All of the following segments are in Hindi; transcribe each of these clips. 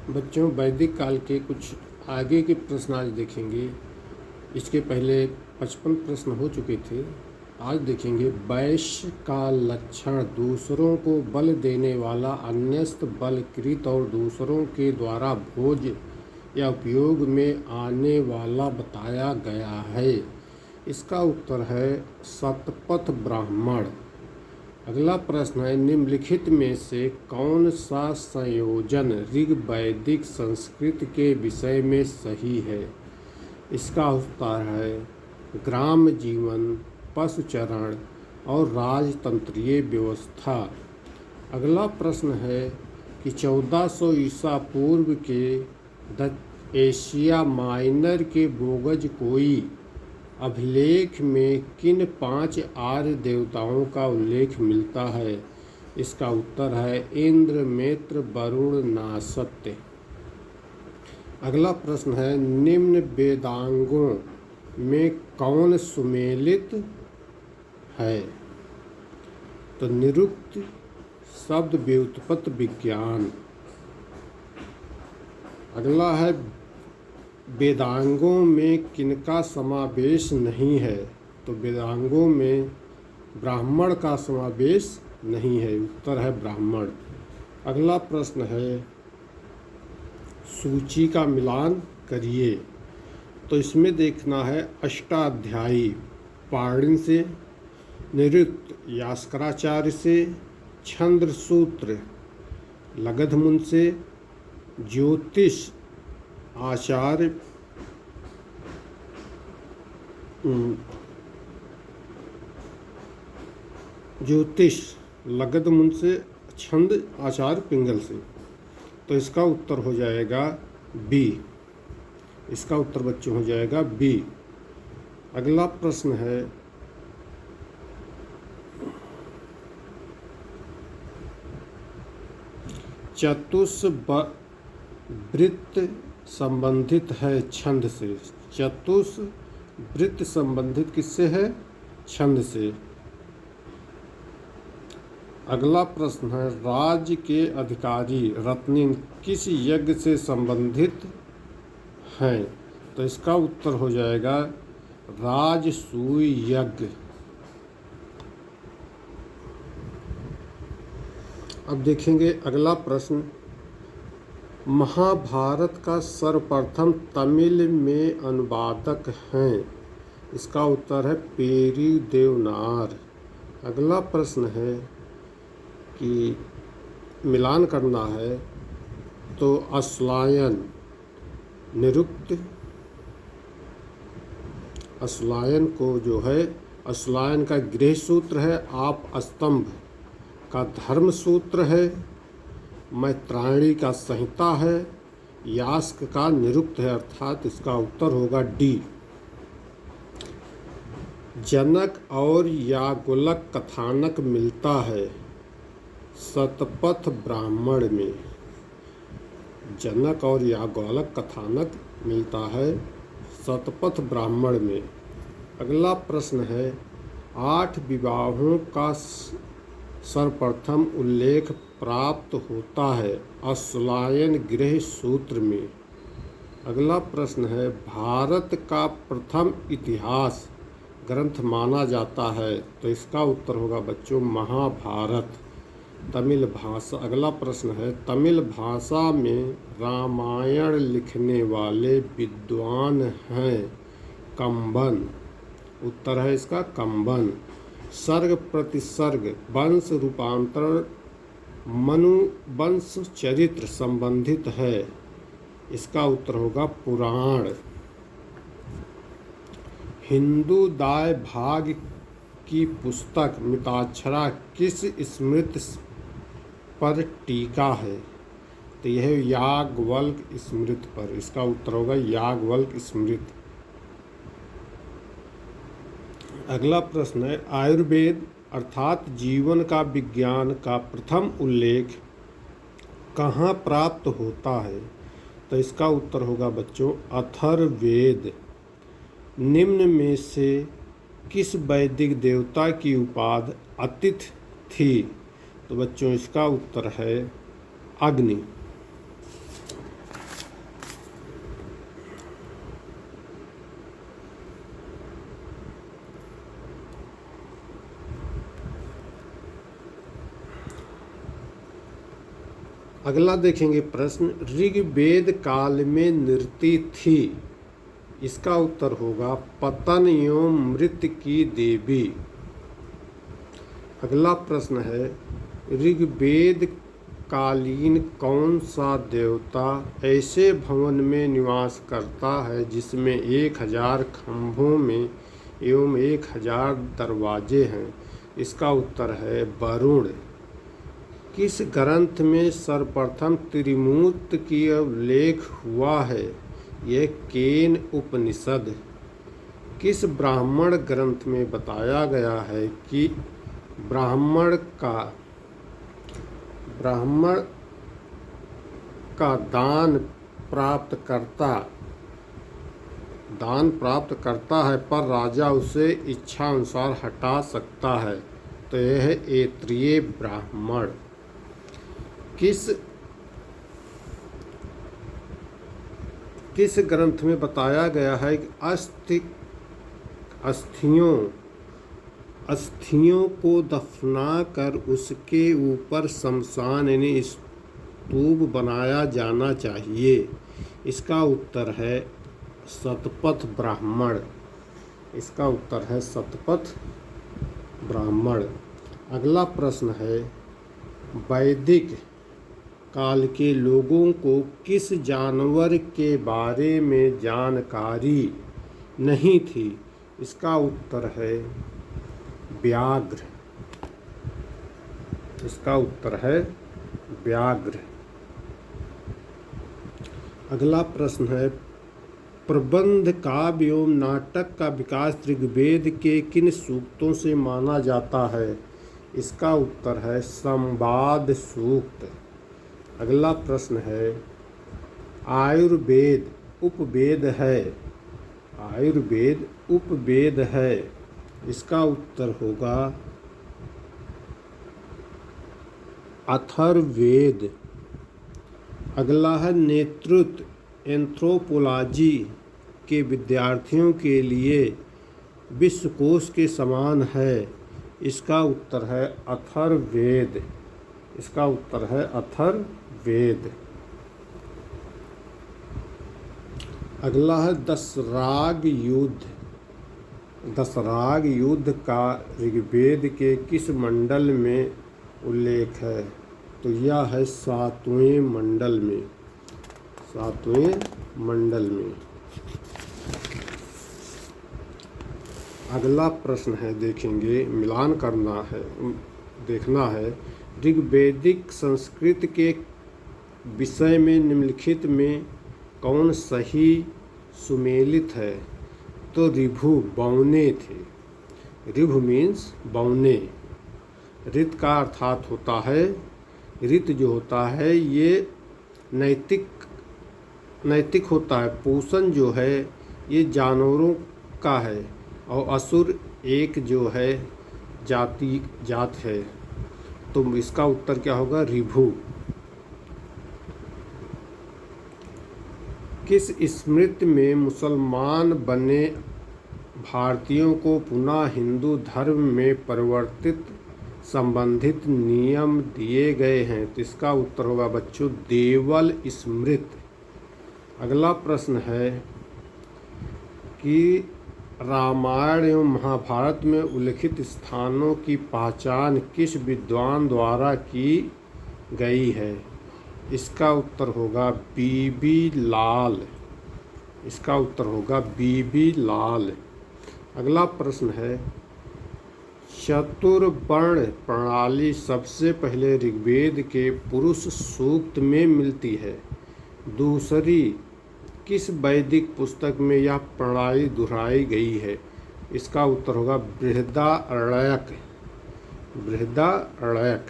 बच्चों, वैदिक काल के कुछ आगे के प्रश्न आज देखेंगे। इसके पहले 55 प्रश्न हो चुके थे। आज देखेंगे वैश्य का लक्षण दूसरों को बल देने वाला, अन्यस्त बलकृत और दूसरों के द्वारा भोज या उपयोग में आने वाला बताया गया है। इसका उत्तर है शतपथ ब्राह्मण। अगला प्रश्न है निम्नलिखित में से कौन सा संयोजन ऋग वैदिक संस्कृत के विषय में सही है। इसका उत्तर है ग्राम जीवन, पशुचरण और राजतंत्रीय व्यवस्था। अगला प्रश्न है कि 1400 ईसा पूर्व के एशिया माइनर के बोगज कोई अभिलेख में किन 5 आर्य देवताओं का उल्लेख मिलता है। इसका उत्तर है इंद्र, मित्र, वरुण, नासत्य। अगला प्रश्न है निम्न वेदांगों में कौन सुमेलित है। तो निरुक्त, शब्द व्युत्पत्ति विज्ञान। अगला है वेदांगों में किनका समावेश नहीं है। तो वेदांगों में ब्राह्मण का समावेश नहीं है। उत्तर है ब्राह्मण। अगला प्रश्न है सूची का मिलान करिए। तो इसमें देखना है अष्टाध्यायी पाणिनि से, निरुक्त यास्कराचार्य से, छंद्र सूत्र लगधमुनि से, ज्योतिष आचार्य ज्योतिष लगधमुनि से, छंद आचार्य पिंगल से। तो इसका उत्तर हो जाएगा बी। इसका उत्तर बच्चों हो जाएगा बी। अगला प्रश्न है चतुष्वृत्त संबंधित है छंद से। चतुष्वृत्त संबंधित किससे है? छंद से। अगला प्रश्न है राज्य के अधिकारी रत्निन किस यज्ञ से संबंधित हैं। तो इसका उत्तर हो जाएगा राजसूय यज्ञ। अब देखेंगे अगला प्रश्न महाभारत का सर्वप्रथम तमिल में अनुवादक हैं। इसका उत्तर है पेरी देवनार। अगला प्रश्न है कि मिलान करना है। तो अश्लायन निरुक्त, अश्लायन को जो है अश्लायन का गृह सूत्र है, आप स्तंभ का धर्म सूत्र है, मैत्रायणी का संहिता है, यास्क का निरुक्त है। अर्थात इसका उत्तर होगा डी। जनक और याज्ञवल्क कथानक मिलता है शतपथ ब्राह्मण में। जनक और याज्ञवल्क कथानक मिलता है शतपथ ब्राह्मण में। अगला प्रश्न है 8 विवाहों का सर्वप्रथम उल्लेख प्राप्त होता है अश्लायन गृह सूत्र में। अगला प्रश्न है भारत का प्रथम इतिहास ग्रंथ माना जाता है। तो इसका उत्तर होगा बच्चों महाभारत। तमिल भाषा। अगला प्रश्न है तमिल भाषा में रामायण लिखने वाले विद्वान हैं कंबन। उत्तर है इसका कंबन। सर्ग प्रतिसर्ग वंश रूपांतरण मनुवंश चरित्र संबंधित है। इसका उत्तर होगा पुराण। हिंदू दाय भाग की पुस्तक मिताक्षरा किस स्मृति पर टीका है। तो यह याज्ञवल्क स्मृति पर। इसका उत्तर होगा याज्ञवल्क स्मृति। अगला प्रश्न है आयुर्वेद अर्थात जीवन का विज्ञान का प्रथम उल्लेख कहाँ प्राप्त होता है। तो इसका उत्तर होगा बच्चों अथर्ववेद। निम्न में से किस वैदिक देवता की उपाधि अतिथि थी। तो बच्चों इसका उत्तर है अग्नि। अगला देखेंगे प्रश्न, ऋग्वेद काल में नृति थी। इसका उत्तर होगा पतन एवं मृत की देवी। अगला प्रश्न है, ऋग्वेद कालीन कौन सा देवता ऐसे भवन में निवास करता है जिसमें 1000 खंभों में एवं 1000 दरवाजे हैं? इसका उत्तर है वरुण। किस ग्रंथ में सर्वप्रथम त्रिमूर्ति की उल्लेख हुआ है? यह केन उपनिषद। किस ब्राह्मण ग्रंथ में बताया गया है कि ब्राह्मण का दान प्राप्त करता है पर राजा उसे इच्छा अनुसार हटा सकता है? तो यह है ऐत्रेय ब्राह्मण। किस ग्रंथ में बताया गया है कि अस्थियों को दफनाकर उसके ऊपर शमशान यानी स्तूप बनाया जाना चाहिए? इसका उत्तर है शतपथ ब्राह्मण। इसका उत्तर है शतपथ ब्राह्मण। अगला प्रश्न है, वैदिक काल के लोगों को किस जानवर के बारे में जानकारी नहीं थी? इसका उत्तर है व्याघ्र। इसका उत्तर है व्याघ्र। अगला प्रश्न है, प्रबंध काव्य एवं नाटक का विकास ऋग्वेद के किन सूक्तों से माना जाता है? इसका उत्तर है संवाद सूक्त। अगला प्रश्न है, आयुर्वेद उपवेद है। आयुर्वेद उपवेद है। इसका उत्तर होगा अथर्ववेद। अगला है, नेतृत्व एंथ्रोपोलॉजी के विद्यार्थियों के लिए विश्वकोश के समान है। इसका उत्तर है अथर्ववेद। इसका उत्तर है अथर्ववेद। अगला है दशराग युद्ध। दशराग युद्ध का ऋग्वेद के किस मंडल में उल्लेख है? तो यह है 7वें मंडल में। 7वें मंडल में। अगला प्रश्न है, देखेंगे, मिलान करना है, देखना है, ऋग्वेदिक संस्कृत के विषय में निम्नलिखित में कौन सही सुमेलित है? तो ऋभु बौने थे। ऋभु मीन्स बौने। ऋत का अर्थात होता है, ऋत जो होता है ये नैतिक होता है। पोषण जो है ये जानवरों का है और असुर एक जो है जात है। तो इसका उत्तर क्या होगा? ऋभु। किस स्मृति में मुसलमान बने भारतीयों को पुनः हिंदू धर्म में परिवर्तित संबंधित नियम दिए गए हैं? तो इसका उत्तर होगा बच्चों देवल स्मृति। अगला प्रश्न है कि रामायण एवं महाभारत में उल्लिखित स्थानों की पहचान किस विद्वान द्वारा की गई है? इसका उत्तर होगा बीबी लाल। इसका उत्तर होगा बीबी लाल। अगला प्रश्न है, चतुर्वर्ण प्रणाली सबसे पहले ऋग्वेद के पुरुष सूक्त में मिलती है। दूसरी किस वैदिक पुस्तक में यह प्रणाली दोहराई गई है? इसका उत्तर होगा बृहदारण्यक। बृहदारण्यक।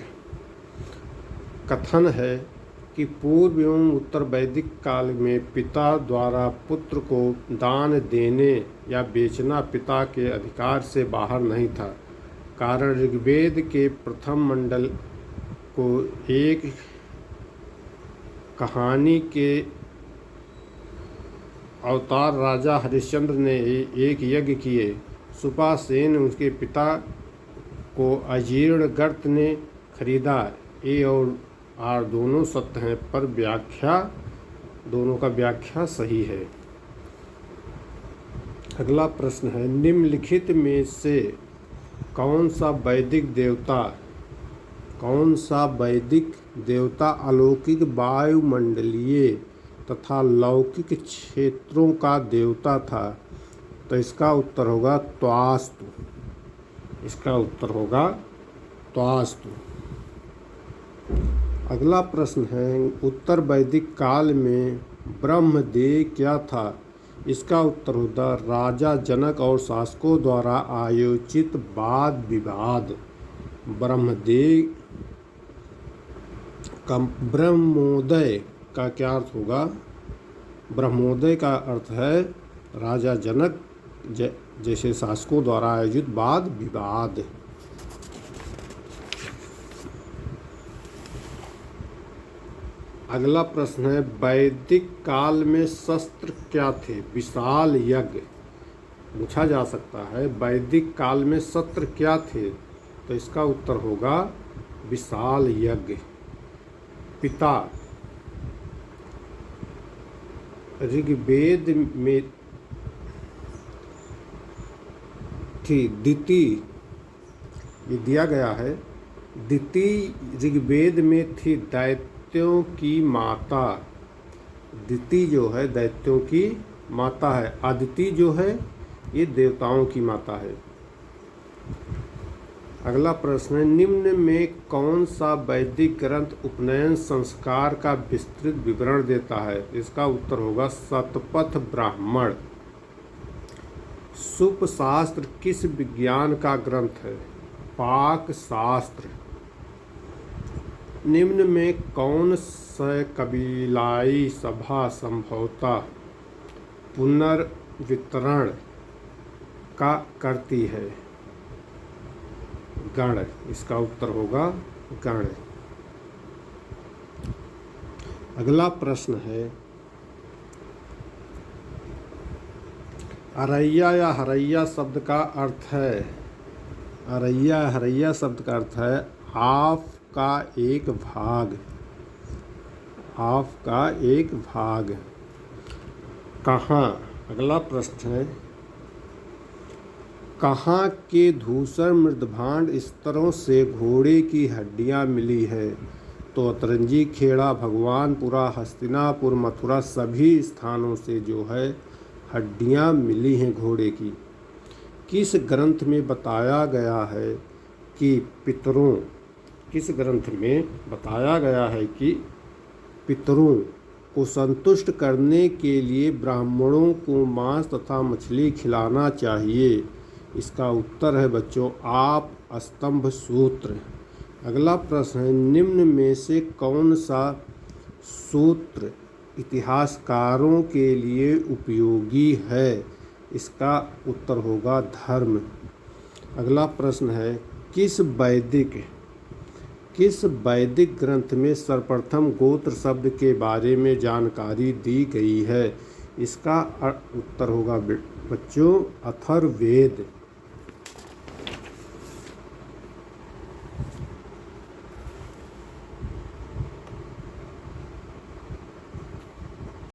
कथन है कि पूर्व एवं उत्तर वैदिक काल में पिता द्वारा पुत्र को दान देने या बेचना पिता के अधिकार से बाहर नहीं था। कारण ऋग्वेद के प्रथम मंडल को एक कहानी के अवतार राजा हरिश्चंद्र ने एक यज्ञ किए। सुपासेन उसके पिता को अजीर्ण गर्त ने खरीदा। ए और आर दोनों सत्य हैं, पर व्याख्या दोनों का व्याख्या सही है। अगला प्रश्न है, निम्नलिखित में से कौन सा वैदिक देवता अलौकिक वायुमंडलीय तथा लौकिक क्षेत्रों का देवता था? तो इसका उत्तर होगा त्वास्तु। इसका उत्तर होगा त्वास्तु। अगला प्रश्न है, उत्तर वैदिक काल में ब्रह्मदेव क्या था? इसका उत्तर होगा राजा जनक और शासकों द्वारा आयोजित वाद विवाद। ब्रह्मोदय का क्या अर्थ होगा? ब्रह्मोदय का अर्थ है राजा जनक जैसे शासकों द्वारा आयोजित वाद विवाद। अगला प्रश्न है, वैदिक काल में शस्त्र क्या थे? विशाल यज्ञ। पूछा जा सकता है वैदिक काल में शस्त्र क्या थे? तो इसका उत्तर होगा विशाल यज्ञ। पिता ऋग्वेद में थी दिति, ये दिया गया है। दिति ऋग्वेद में थी दैत्यों की माता। दिति जो है दैत्यों की माता है। अदिति जो है ये देवताओं की माता है। अगला प्रश्न है, निम्न में कौन सा वैदिक ग्रंथ उपनयन संस्कार का विस्तृत विवरण देता है? इसका उत्तर होगा शतपथ ब्राह्मण। सुप शास्त्र किस विज्ञान का ग्रंथ है? पाक शास्त्र। निम्न में कौन सा कबीलाई सभा संभवतः पुनर्वितरण का करती है? गण। इसका उत्तर होगा गण। अगला प्रश्न है, अरैया या हरैया शब्द का अर्थ है? हरैया शब्द का अर्थ है आप का एक भाग। आप का एक भाग। कहाँ? अगला प्रश्न है, कहाँ के धूसर मृदभांड स्तरों से घोड़े की हड्डियाँ मिली है? तो अतरंजी, खेड़ा, भगवानपुरा, हस्तिनापुर, मथुरा सभी स्थानों से जो है हड्डियाँ मिली हैं घोड़े की। किस ग्रंथ में बताया गया है कि पितरों को संतुष्ट करने के लिए ब्राह्मणों को मांस तथा मछली खिलाना चाहिए? इसका उत्तर है बच्चों आप स्तंभ सूत्र। अगला प्रश्न है, निम्न में से कौन सा सूत्र इतिहासकारों के लिए उपयोगी है? इसका उत्तर होगा धर्म। अगला प्रश्न है, किस वैदिक ग्रंथ में सर्वप्रथम गोत्र शब्द के बारे में जानकारी दी गई है? इसका उत्तर होगा बच्चों अथर्ववेद।